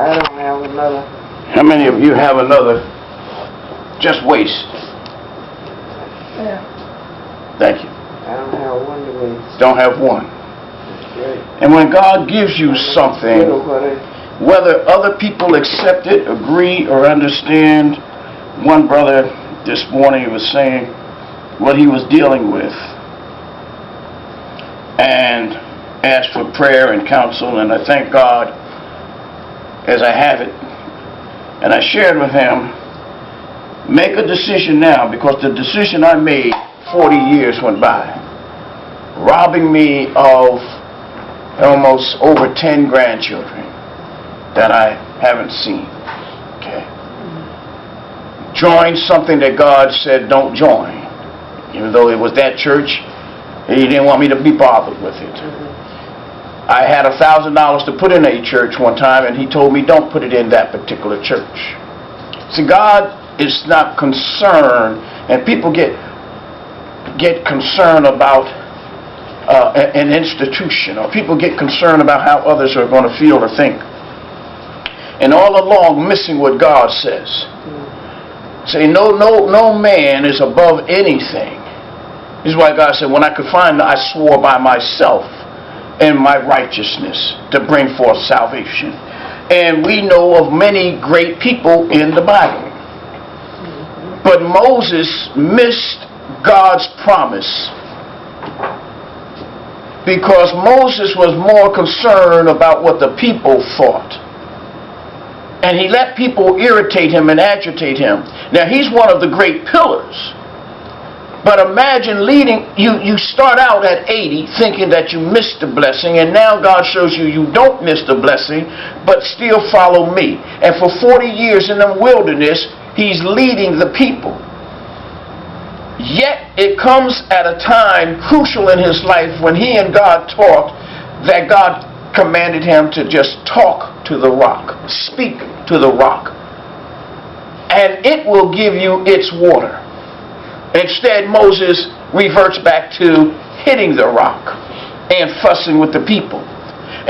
I don't have another. How many of you have another just waste? Yeah. Thank you. I don't have one to waste. Don't have one. Great. And when God gives you something, whether other people accept it, agree, or understand, one brother this morning was saying what he was dealing with and asked for prayer and counsel, and I thank God as I have it. And I shared with him, make a decision now, because the decision I made 40 years went by, robbing me of almost over 10 grandchildren that I haven't seen. Okay. Join something that God said don't join. Even though it was that church, He didn't want me to be bothered with it. I had $1,000 to put in a church one time, and He told me don't put it in that particular church. See, God is not concerned, and people get concerned about an institution, or people get concerned about how others are going to feel or think, and all along missing what God says. Say, no man is above anything. This is why God said, when I could find, I swore by myself and my righteousness to bring forth salvation. And we know of many great people in the Bible. But Moses missed God's promise because Moses was more concerned about what the people thought. And he let people irritate him and agitate him. Now, he's one of the great pillars. But imagine leading, you start out at 80 thinking that you missed the blessing, and now God shows you you don't miss the blessing, but still follow me. And for 40 years in the wilderness, he's leading the people. Yet it comes at a time crucial in his life when he and God talked, that God commanded him to just talk to the rock, speak to the rock, and it will give you its water. Instead, Moses reverts back to hitting the rock and fussing with the people.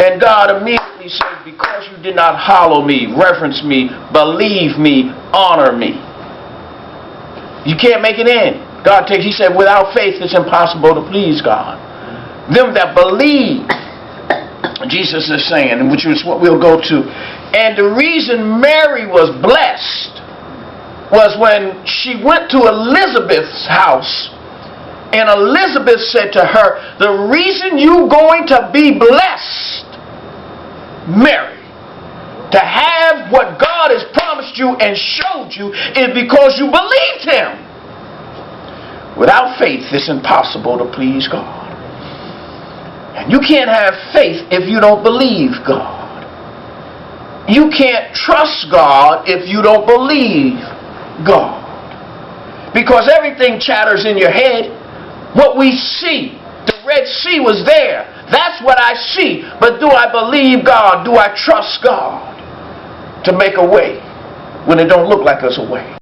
And God immediately said, because you did not hallow me, reverence me, believe me, honor me, you can't make it in. He said, without faith it's impossible to please God. Them that believe, Jesus is saying, which is what we'll go to. And the reason Mary was blessed was when she went to Elizabeth's house, and Elizabeth said to her, the reason you're going to be blessed, Mary, to have what God has promised you and showed you, is because you believed Him. Without faith, it's impossible to please God. And you can't have faith if you don't believe God. You can't trust God if you don't believe God. Because everything chatters in your head. What we see, the Red Sea was there. That's what I see. But do I believe God? Do I trust God to make a way when it don't look like there's a way?